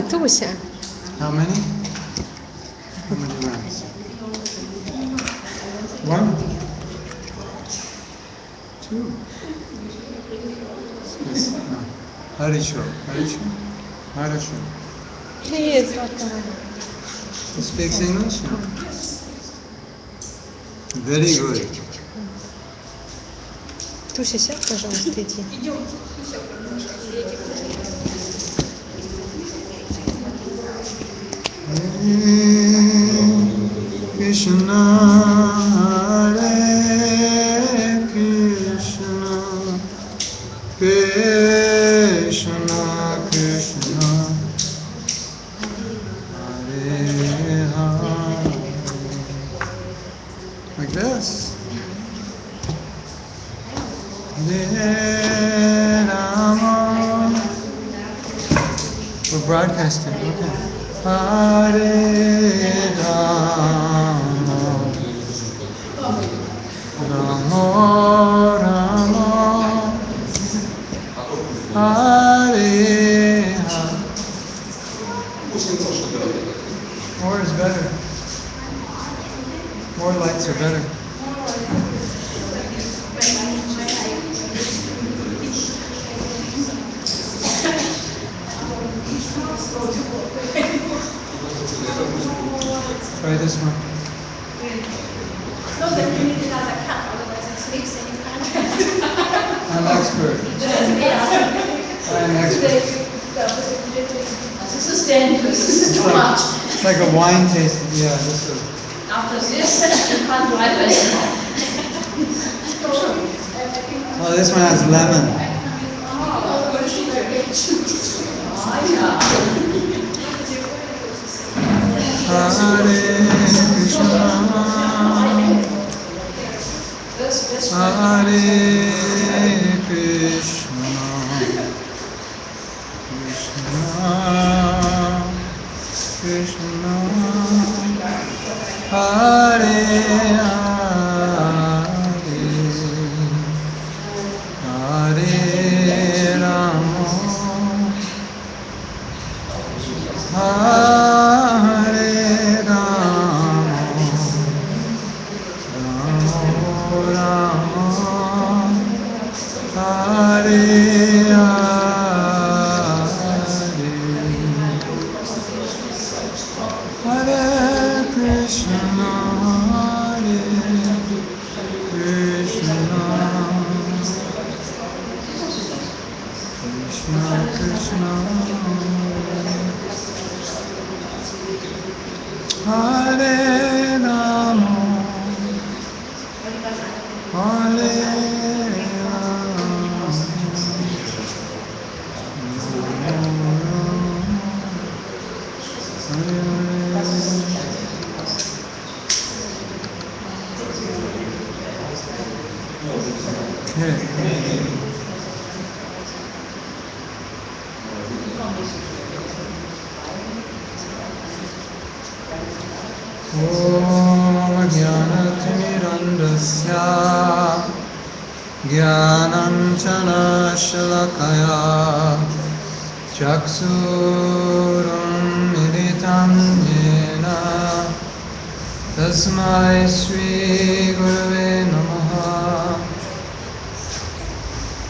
Tuся. How many? How many rounds? One? Two? Yes. No. Harisho. Harisho? Harisho. Есть, пока. He speaks English? No. Very good. Туся, сядь, пожалуйста, иди. Krishna, Hare Krishna, Krishna Krishna, Hare Hare. Like this. We're broadcasting. Okay. Hare Rama, Rama Rama, Hare Hare. More is better. More lights are better. Try this one. No, that you need another cup, otherwise it sleeps in your hand. I'm expert. I'm expert. This is dangerous, this is too much. It's like a wine tasting. Yeah, this is. After this, you can't drive anymore. Oh, this one has lemon. Hare Krishna, Hare Krishna, Krishna Krishna, Hare Hare, Hare Rama, Hare Rama, Rama Rama, Hare Hare, Hare Krishna, Hare Krishna, Krishna Krishna, Hare Rama, Hare Rama, Okay. Om Jnanatimirandasya Jnananjana Shalakaya Chaksurum Militam Yena Tasmai Shri Gurave Namaha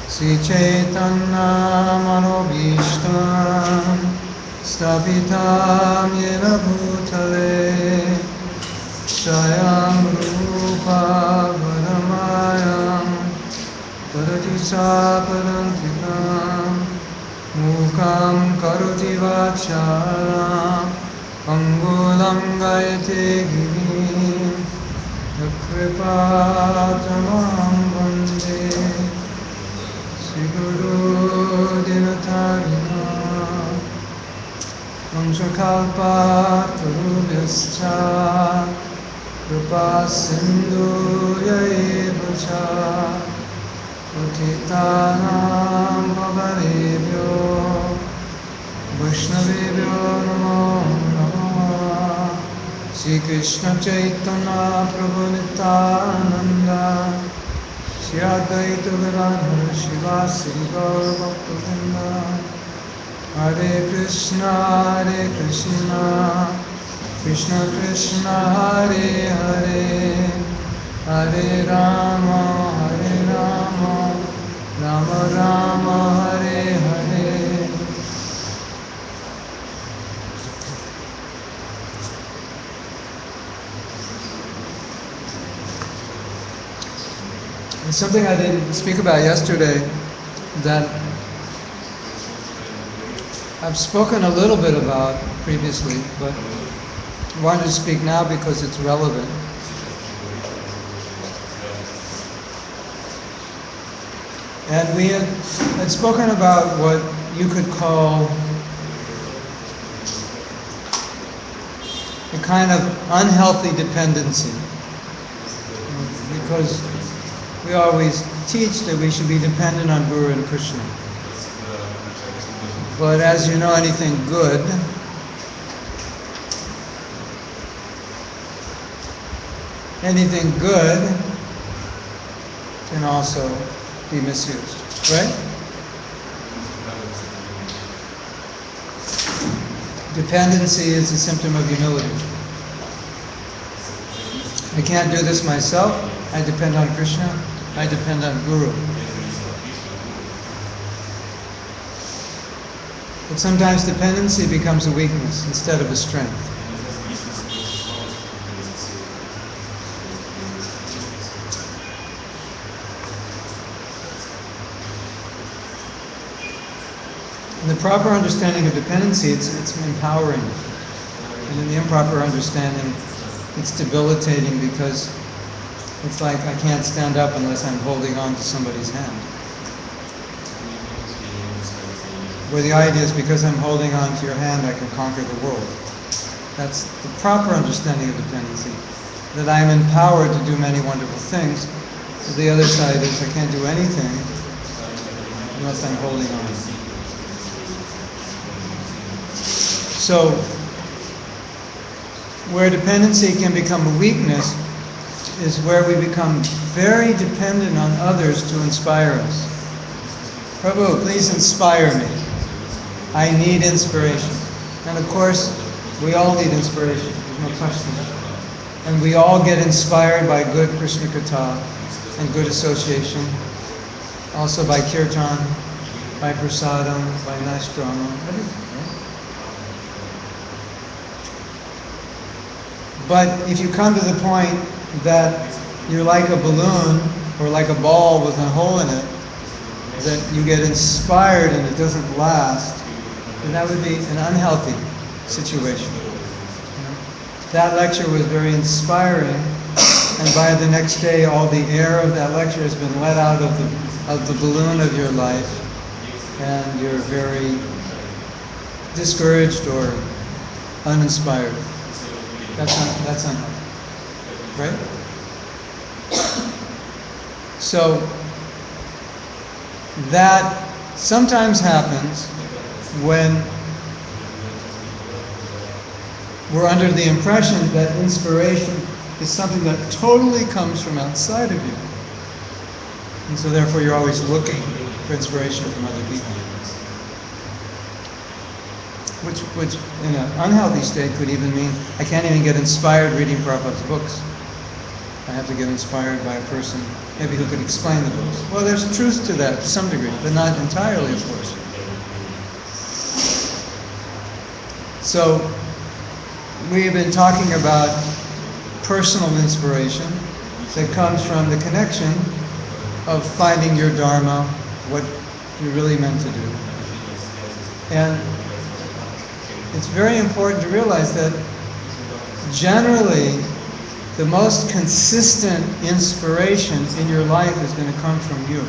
Sri Chaitanya Manobhishtam Stapitam Yena Bhutale Shayam Rupa Varamayam Paratisa Parantikam Mukam Karoti Vacharam Angulam Gayate Girim Yakripatamam Vande Sri Guru Dinatagina Vanchakalpa Tarubhyascha Kripa Sindhu Yaivacha Patitanam Pavanebhyo Vaishnavebhyo Namo Namo Sri Krishna Chaitanya Prabhu Nityananda Shri Advaita Gadadhara Shivasari Gaura Bhaktivinoda Hare Krishna, Krishna Krishna, Hare Hare, Hare Rama, Rama Rama, Hare Hare. There's something I didn't speak about yesterday that I've spoken a little bit about previously, but I wanted to speak now because it's relevant. And we had spoken about what you could call a kind of unhealthy dependency. Because we always teach that we should be dependent on Guru and Krishna. But as you know, anything good can also be misused, right? Dependency is a symptom of humility. I can't do this myself. I depend on Krishna. I depend on Guru. But sometimes dependency becomes a weakness instead of a strength. In the proper understanding of dependency, it's empowering. And in the improper understanding, it's debilitating because it's like I can't stand up unless I'm holding on to somebody's hand. Where the idea is because I'm holding on to your hand, I can conquer the world. That's the proper understanding of dependency. That I am empowered to do many wonderful things. But the other side is I can't do anything unless I'm holding on. So, where dependency can become a weakness is where we become very dependent on others to inspire us. Prabhu, please inspire me. I need inspiration. And of course, we all need inspiration, there's no question. And we all get inspired by good Krishna Katha and good association. Also by kirtan, by prasadam, by nice drama, everything. But if you come to the point that you're like a balloon or like a ball with a hole in it, that you get inspired and it doesn't last, then that would be an unhealthy situation. That lecture was very inspiring, and by the next day all the air of that lecture has been let out of the balloon of your life, and you're very discouraged or uninspired. That's unhealthy, right? So that sometimes happens when we're under the impression that inspiration is something that totally comes from outside of you. And so therefore you're always looking for inspiration from other people. Which in an unhealthy state could even mean I can't even get inspired reading Prabhupada's books. I have to get inspired by a person maybe who could explain the books. Well, there's truth to that to some degree, but not entirely, of course. So we've been talking about personal inspiration that comes from the connection of finding your dharma, what you're really meant to do. And it's very important to realize that generally the most consistent inspiration in your life is going to come from you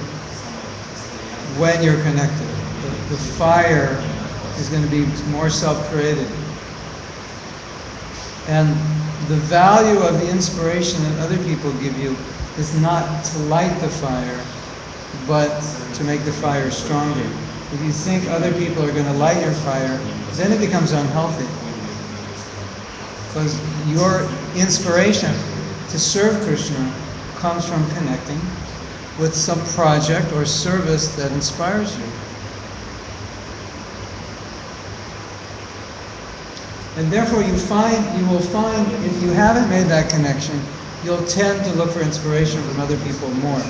when you're connected. The fire is going to be more self-created. And the value of the inspiration that other people give you is not to light the fire, but to make the fire stronger. If you think other people are going to light your fire, then it becomes unhealthy. Because your inspiration to serve Krishna comes from connecting with some project or service that inspires you. And therefore you will find, if you haven't made that connection, you'll tend to look for inspiration from other people more,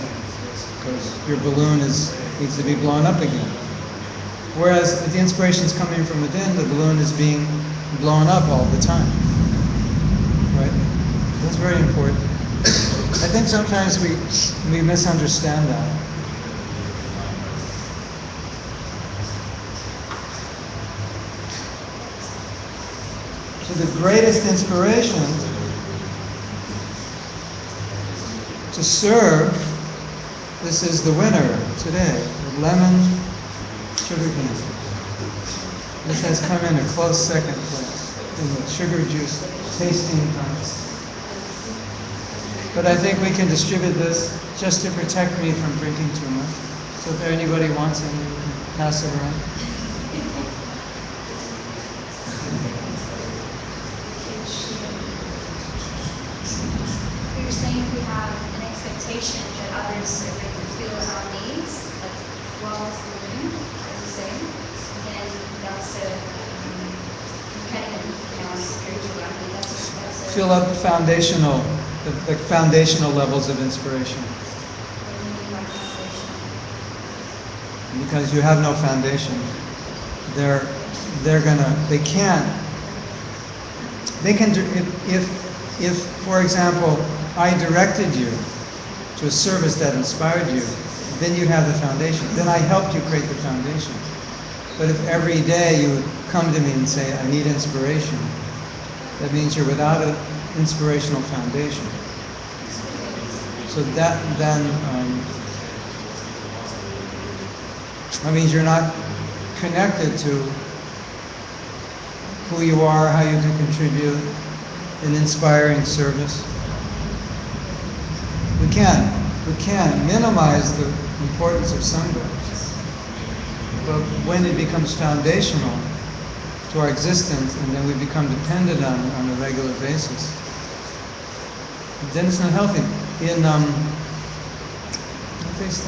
because your balloon needs to be blown up again. Whereas if the inspiration is coming from within, the balloon is being blown up all the time. Right? That's very important. I think sometimes we misunderstand that. So the greatest inspiration to serve, this is the winner today, the lemon sugar candy. This has come in a close second place in the sugar juice tasting contest. But I think we can distribute this just to protect me from drinking too much. So if anybody wants any, we can pass it around. You're saying we have an expectation that others are going to fulfill our needs, like flawless living, as you say, and that's a kind of spiritual. I mean, that's a Fill up the foundational levels of inspiration. what do you mean by foundation? Because you have no foundation. They can if for example I directed you to a service that inspired you, then you have the foundation. Then I helped you create the foundation. But if every day you would come to me and say, I need inspiration, that means you're without an inspirational foundation. So that means you're not connected to who you are, how you can contribute in inspiring service. We can minimize the importance of Sangha, but when it becomes foundational to our existence and then we become dependent on a regular basis, then it's not healthy. I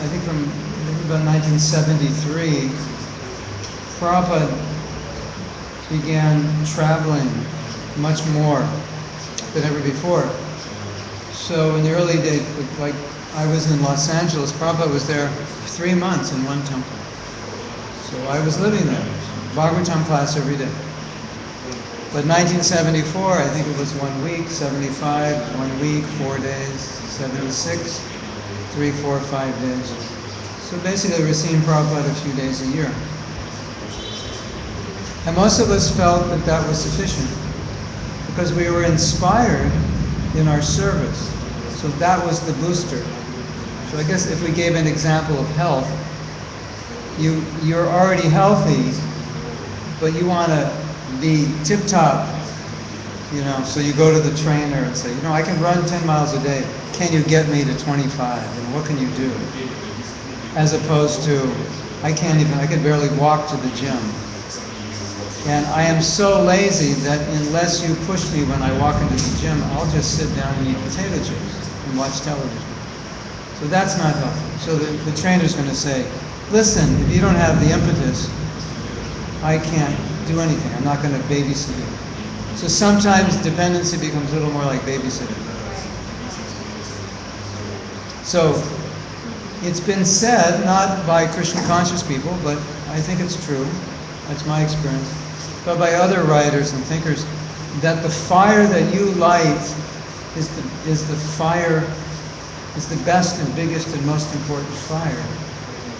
think from about 1973, Prabhupada began traveling much more than ever before. So in the early days, like I was in Los Angeles, Prabhupada was there for 3 months in one temple. So I was living there, Bhagavatam class every day. But 1974, I think it was 1 week, 75, 1 week, 4 days, 76, 3, 4, 5 days. So basically we're seeing Prabhupada a few days a year. And most of us felt that that was sufficient because we were inspired in our service. So that was the booster. So I guess if we gave an example of health, you're already healthy, but you want to be tip-top, so you go to the trainer and say, I can run 10 miles a day. Can you get me to 25? What can you do? As opposed to, I can barely walk to the gym. And I am so lazy that unless you push me when I walk into the gym, I'll just sit down and eat potato chips and watch television. So that's not healthy. So the trainer's going to say, listen, if you don't have the impetus, I can't do anything. I'm not going to babysit you. So sometimes dependency becomes a little more like babysitting. So it's been said, not by Krishna conscious people, but I think it's true, that's my experience, but by other writers and thinkers, that the fire that you light is the best and biggest and most important fire.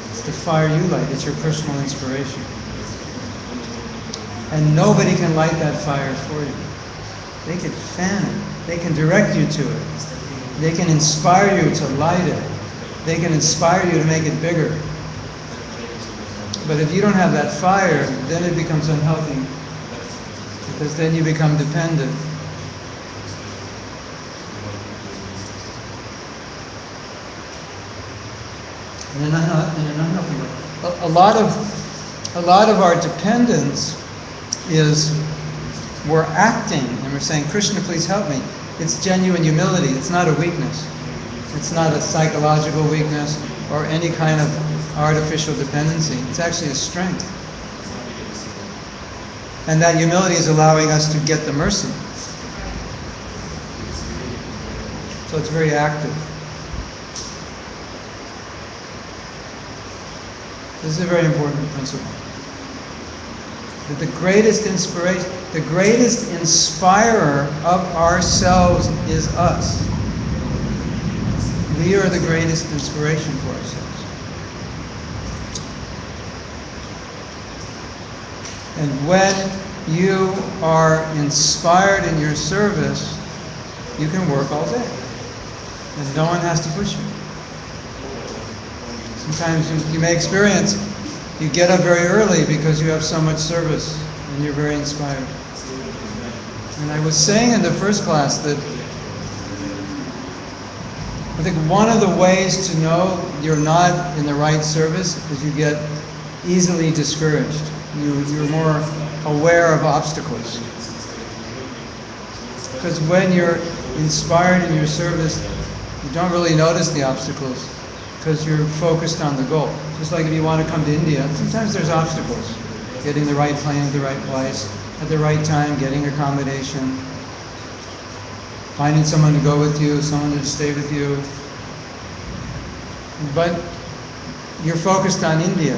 It's the fire you light. It's your personal inspiration. And nobody can light that fire for you. They can fan it. They can direct you to it. They can inspire you to light it. They can inspire you to make it bigger. But if you don't have that fire, then it becomes unhealthy. Because then you become dependent. In an unhealthy way. A lot of our dependence is we're acting and we're saying, Krishna, please help me. It's genuine humility. It's not a weakness. It's not a psychological weakness or any kind of artificial dependency. It's actually a strength. And that humility is allowing us to get the mercy. So it's very active. This is a very important principle. That the greatest inspiration, the greatest inspirer of ourselves is us. We are the greatest inspiration for ourselves. And when you are inspired in your service, you can work all day. And no one has to push you. Sometimes you may experience, you get up very early because you have so much service and you're very inspired. And I was saying in the first class that I think one of the ways to know you're not in the right service is you get easily discouraged. You're more aware of obstacles. Because when you're inspired in your service, you don't really notice the obstacles because you're focused on the goal. Just like if you want to come to India, sometimes there's obstacles. Getting the right plane at the right place, at the right time, getting accommodation, finding someone to go with you, someone to stay with you. But you're focused on India.